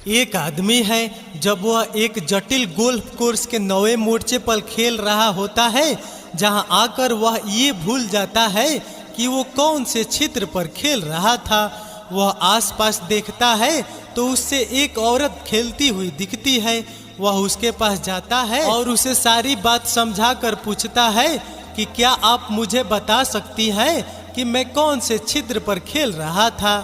एक आदमी है, जब वह एक जटिल गोल्फ कोर्स के 9वें मोर्चे पर खेल रहा होता है, जहां आकर वह ये भूल जाता है कि वो कौन से क्षेत्र पर खेल रहा था। वह आसपास देखता है तो उससे एक औरत खेलती हुई दिखती है। वह उसके पास जाता है और उसे सारी बात समझा कर पूछता है कि क्या आप मुझे बता सकती हैं कि मैं कौन से क्षेत्र पर खेल रहा था।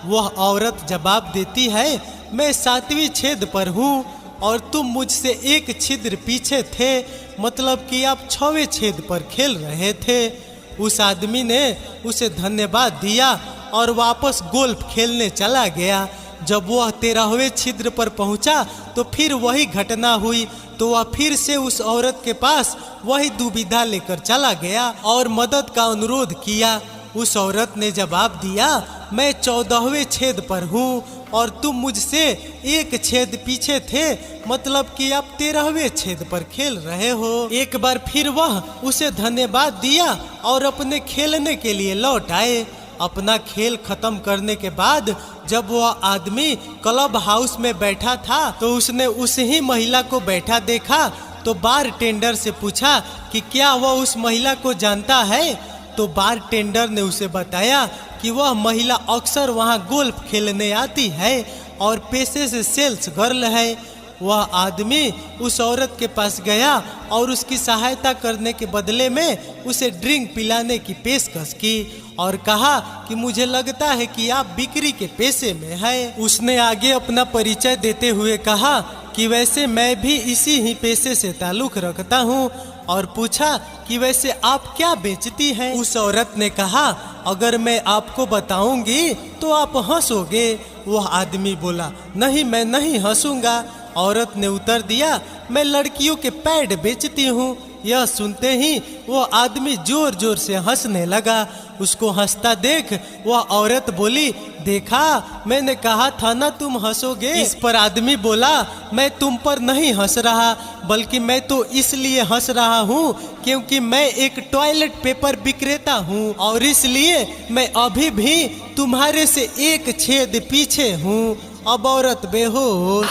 वह औरत जवाब देती है, मैं 7वीं छेद पर हूँ और तुम मुझसे एक छिद्र पीछे थे, मतलब कि आप 6वें छेद पर खेल रहे थे। उस आदमी ने उसे धन्यवाद दिया और वापस गोल्फ खेलने चला गया। जब वह 13वें छिद्र पर पहुंचा तो फिर वही घटना हुई, तो वह फिर से उस औरत के पास वही दुविधा लेकर चला गया और मदद का अनुरोध किया। उस औरत ने जवाब दिया, मैं 14वें छेद पर हूँ और तुम मुझसे एक छेद पीछे थे, मतलब कि आप 13वें छेद पर खेल रहे हो। एक बार फिर वह उसे धन्यवाद दिया और अपने खेलने के लिए लौट आए। अपना खेल खत्म करने के बाद जब वह आदमी क्लब हाउस में बैठा था तो उसने उस ही महिला को बैठा देखा, तो बार टेंडर से पूछा कि क्या वह उस महिला को जानता है। तो बार टेंडर ने उसे बताया कि वह महिला अक्सर वहां गोल्फ खेलने आती है और पेशे से सेल्स गर्ल है। वह आदमी उस औरत के पास गया और उसकी सहायता करने के बदले में उसे ड्रिंक पिलाने की पेशकश की और कहा कि मुझे लगता है कि आप बिक्री के पेशे में हैं। उसने आगे अपना परिचय देते हुए कहा कि वैसे मैं भी इसी ही पेशे से ताल्लुक रखता हूँ, और पूछा कि वैसे आप क्या बेचती हैं। उस औरत ने कहा, अगर मैं आपको बताऊंगी तो आप हंसोगे। वह आदमी बोला, नहीं मैं नहीं हंसूंगा। औरत ने उत्तर दिया, मैं लड़कियों के पैड बेचती हूँ। यह सुनते ही वह आदमी जोर जोर से हंसने लगा। उसको हंसता देख वह औरत बोली, देखा मैंने कहा था ना तुम हंसोगे। इस पर आदमी बोला, मैं तुम पर नहीं हंस रहा, बल्कि मैं तो इसलिए हंस रहा हूँ क्योंकि मैं एक टॉयलेट पेपर विक्रेता हूँ और इसलिए मैं अभी भी तुम्हारे से एक छेद पीछे हूँ। अब औरत बेहोश।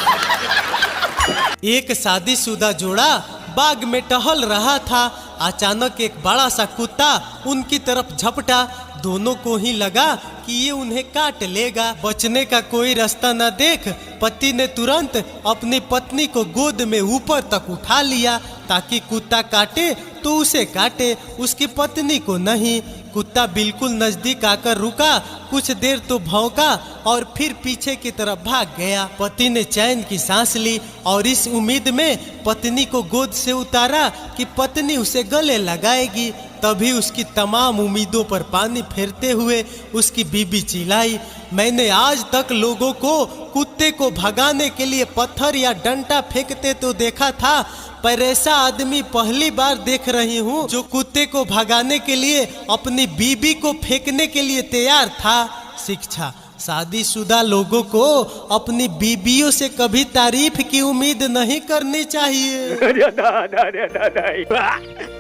एक शादीशुदा जोड़ा बाग में टहल रहा था। अचानक एक बड़ा सा कुत्ता उनकी तरफ झपटा। दोनों को ही लगा कि ये उन्हें काट लेगा। बचने का कोई रास्ता न देख पति ने तुरंत अपनी पत्नी को गोद में ऊपर तक उठा लिया ताकि कुत्ता काटे तो उसे काटे, उसकी पत्नी को नहीं। कुत्ता बिल्कुल नजदीक आकर रुका, कुछ देर तो भौंका और फिर पीछे की तरफ भाग गया। पति ने चैन की सांस ली और इस उम्मीद में पत्नी को गोद से उतारा कि पत्नी उसे गले लगाएगी। तभी उसकी तमाम उम्मीदों पर पानी फेरते हुए उसकी बीबी चिल्लाई, मैंने आज तक लोगों को कुत्ते को भगाने के लिए पत्थर या डंडा फेंकते तो देखा था, पर ऐसा आदमी पहली बार देख रही हूँ जो कुत्ते को भगाने के लिए अपनी बीबी को फेंकने के लिए तैयार था। शिक्षा, शादीशुदा लोगों को अपनी बीबियों से कभी तारीफ की उम्मीद नहीं करनी चाहिए।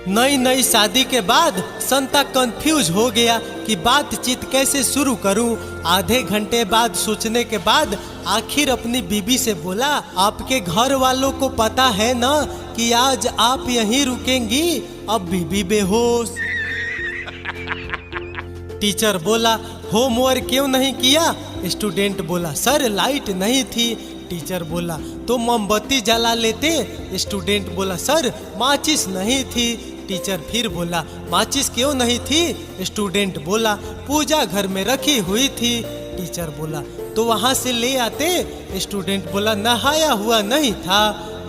नई नई शादी के बाद संता कंफ्यूज हो गया कि बातचीत कैसे शुरू करूं। आधे घंटे बाद सोचने के बाद आखिर अपनी बीबी से बोला, आपके घर वालों को पता है ना कि आज आप यहीं रुकेंगी। अब बीबी बेहोश। टीचर बोला, होमवर्क क्यों नहीं किया? स्टूडेंट बोला, सर लाइट नहीं थी। टीचर बोला, तो मोमबत्ती जला लेते। स्टूडेंट बोला, सर माचिस नहीं थी। टीचर फिर बोला, माचिस क्यों नहीं थी? स्टूडेंट बोला, पूजा घर में रखी हुई थी। टीचर बोला, तो वहाँ से ले आते। स्टूडेंट बोला, नहाया हुआ नहीं था।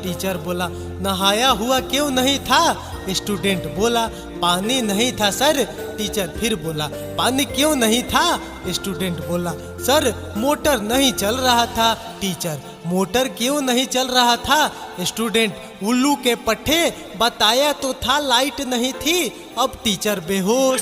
टीचर बोला, नहाया हुआ क्यों नहीं था? स्टूडेंट बोला, पानी नहीं था सर। टीचर फिर बोला, पानी क्यों नहीं था? स्टूडेंट बोला, सर मोटर नहीं चल रहा था। टीचर, मोटर क्यों नहीं चल रहा था? स्टूडेंट, उल्लू के पट्टे, बताया तो था लाइट नहीं थी। अब टीचर बेहोश।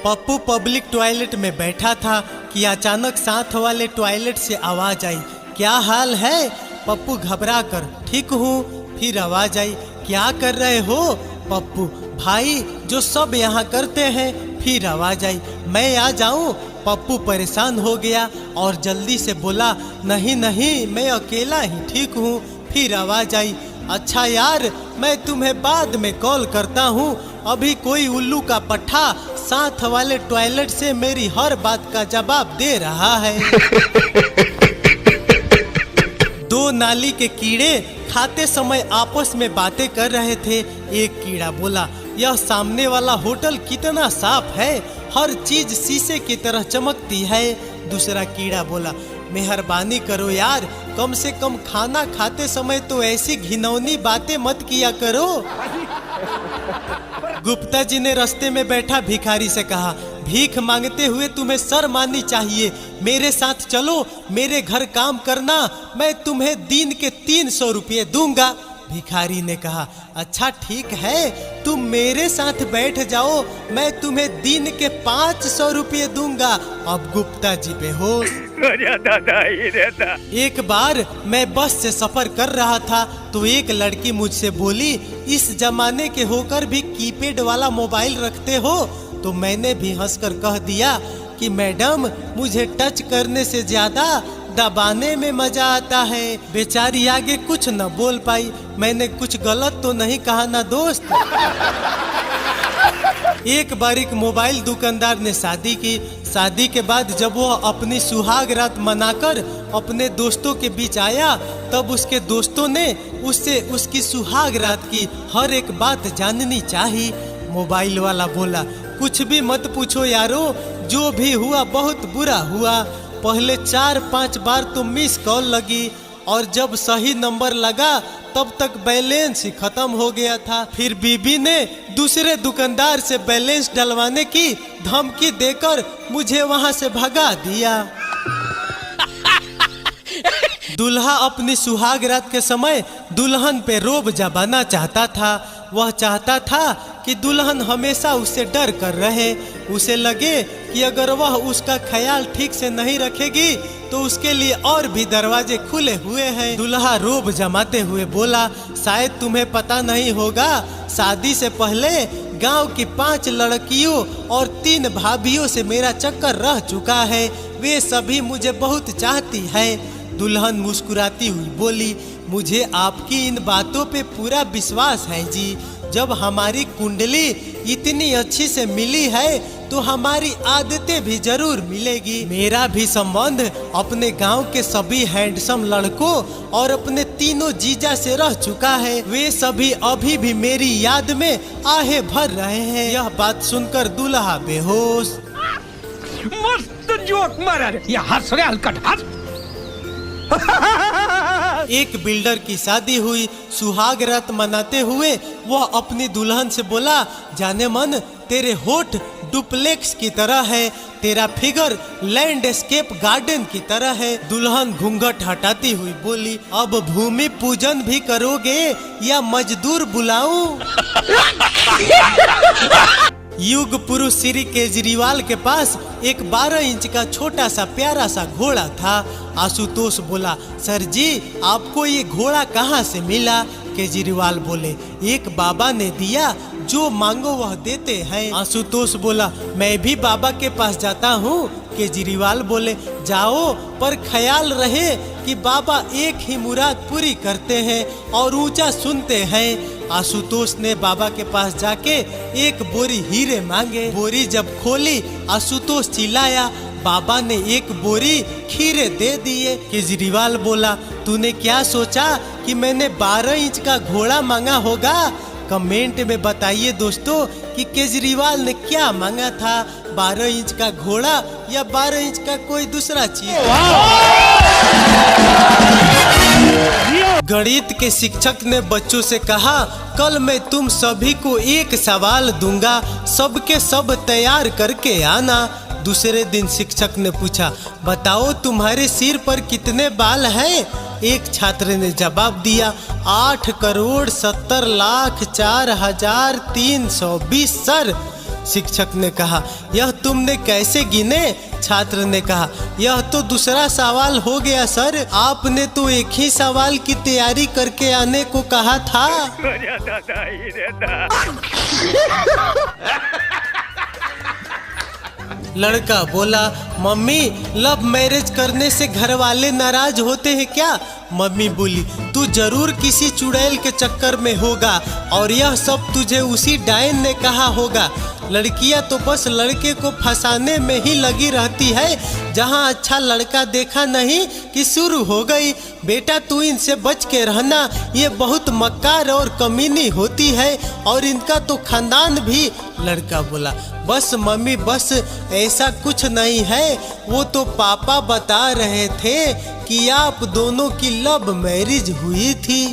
पप्पू पब्लिक टॉयलेट में बैठा था कि अचानक साथ वाले टॉयलेट से आवाज आई, क्या हाल है? पप्पू घबरा कर, ठीक हूँ। फिर आवाज आई, क्या कर रहे हो? पप्पू, भाई जो सब यहाँ करते हैं। फिर आवाज आई, मैं आ जाऊं? पप्पू परेशान हो गया और जल्दी से बोला, नहीं नहीं मैं अकेला ही ठीक हूँ। फिर आवाज आई, अच्छा यार मैं तुम्हें बाद में कॉल करता हूँ, अभी कोई उल्लू का पट्ठा साथ वाले टॉयलेट से मेरी हर बात का जवाब दे रहा है। दो नाली के कीड़े खाते समय आपस में बातें कर रहे थे। एक कीड़ा बोला, यह सामने वाला होटल कितना साफ है, हर चीज शीशे की तरह चमकती है। दूसरा कीड़ा बोला, मेहरबानी करो यार, कम से कम खाना खाते समय तो ऐसी घिनौनी बातें मत किया करो। गुप्ता जी ने रास्ते में बैठा भिखारी से कहा, भीख मांगते हुए तुम्हें शर्म आनी चाहिए, मेरे साथ चलो, मेरे घर काम करना, मैं तुम्हें दिन के 300 रुपये दूंगा। भिखारी ने कहा, अच्छा ठीक है, तुम मेरे साथ बैठ जाओ, मैं तुम्हें दिन के 500 रुपये दूंगा। अब गुप्ता जी बेहोश। एक बार मैं बस से सफर कर रहा था तो एक लड़की मुझसे बोली, इस जमाने के होकर भी कीपैड वाला मोबाइल रखते हो? तो मैंने भी हंसकर कह दिया कि मैडम, मुझे टच करने से ज्यादा दबाने में मजा आता है। बेचारी आगे कुछ न बोल पाई। मैंने कुछ गलत तो नहीं कहा ना दोस्त? एक बार एक मोबाइल दुकानदार ने शादी की। शादी के बाद जब वो अपनी सुहाग रात मनाकर अपने दोस्तों के बीच आया, तब उसके दोस्तों ने उससे उसकी सुहाग रात की हर एक बात जाननी चाहिए। मोबाइल वाला बोला, कुछ भी मत पूछो यारो, जो भी हुआ बहुत बुरा हुआ। पहले 4-5 बार तो मिस कॉल लगी और जब सही नंबर लगा तब तक बैलेंस ही खत्म हो गया था। फिर बीबी ने दूसरे दुकानदार से बैलेंस डलवाने की धमकी देकर मुझे वहां से भगा दिया। दूल्हा अपनी सुहाग रात के समय दुल्हन पे रोब जमाना चाहता था। वह चाहता था कि दुल्हन हमेशा उससे डर कर रहे, उसे लगे कि अगर वह उसका ख्याल ठीक से नहीं रखेगी तो उसके लिए और भी दरवाजे खुले हुए हैं। दूल्हा रोब जमाते हुए बोला, शायद तुम्हें पता नहीं होगा, शादी से पहले गांव की 5 लड़कियों और 3 भाभियों से मेरा चक्कर रह चुका है, वे सभी मुझे बहुत चाहती है। दुल्हन मुस्कुराती हुई बोली, मुझे आपकी इन बातों पे पूरा विश्वास है जी। जब हमारी कुंडली इतनी अच्छी से मिली है तो हमारी आदतें भी जरूर मिलेगी। मेरा भी संबंध अपने गांव के सभी हैंडसम लड़कों और अपने तीनों जीजा से रह चुका है, वे सभी अभी भी मेरी याद में आहे भर रहे हैं। यह बात सुनकर दूल्हा बेहोश। मस्त जोक मारा रे, ये हंस रे हलकट हंस। एक बिल्डर की शादी हुई। सुहाग रात मनाते हुए वह अपनी दुल्हन से बोला, जाने मन तेरे होठ डुप्लेक्स की तरह है, तेरा फिगर लैंडस्केप गार्डन की तरह है। दुल्हन घूंघट हटाती हुई बोली, अब भूमि पूजन भी करोगे या मजदूर बुलाऊं? युग पुरुष श्री केजरीवाल के पास एक 12 इंच का छोटा सा प्यारा सा घोड़ा था। आशुतोष बोला, सर जी आपको ये घोड़ा कहाँ से मिला? केजरीवाल बोले, एक बाबा ने दिया, जो मांगो वह देते हैं। आशुतोष बोला, मैं भी बाबा के पास जाता हूँ। केजरीवाल बोले, जाओ, पर ख्याल रहे कि बाबा एक ही मुराद पूरी करते हैं और ऊंचा सुनते हैं। आशुतोष ने बाबा के पास जाके एक बोरी हीरे मांगे। बोरी जब खोली, आशुतोष चिल्लाया, बाबा ने एक बोरी खीरे दे दिए। केजरीवाल बोला, तूने क्या सोचा कि मैंने 12 इंच का घोड़ा मांगा होगा? कमेंट में बताइए दोस्तों कि केजरीवाल ने क्या मांगा था, 12 इंच का घोड़ा या 12 इंच का कोई दूसरा चीज। गणित के शिक्षक ने बच्चों से कहा, कल मैं तुम सभी को एक सवाल दूंगा, सबके सब तैयार करके आना। दूसरे दिन शिक्षक ने पूछा, बताओ तुम्हारे सिर पर कितने बाल हैं? एक छात्र ने जवाब दिया, 8,70,04,320 सर। शिक्षक ने कहा, यह तुमने कैसे गिने? छात्र ने कहा, यह तो दूसरा सवाल हो गया सर, आपने तो एक ही सवाल की तैयारी करके आने को कहा था। लड़का बोला, मम्मी लव मैरिज करने से घर वाले नाराज होते हैं क्या? मम्मी बोली, तू जरूर किसी चुड़ैल के चक्कर में होगा और यह सब तुझे उसी डायन ने कहा होगा। लड़कियां तो बस लड़के को फंसाने में ही लगी रहती है। जहां अच्छा लड़का देखा नहीं कि शुरू हो गई। बेटा तू इनसे बच के रहना, ये बहुत मक्कार और कमीनी होती है और इनका तो खानदान भी। लड़का बोला, बस मम्मी बस, ऐसा कुछ नहीं है, वो तो पापा बता रहे थे कि आप दोनों की लव मैरिज हुई थी।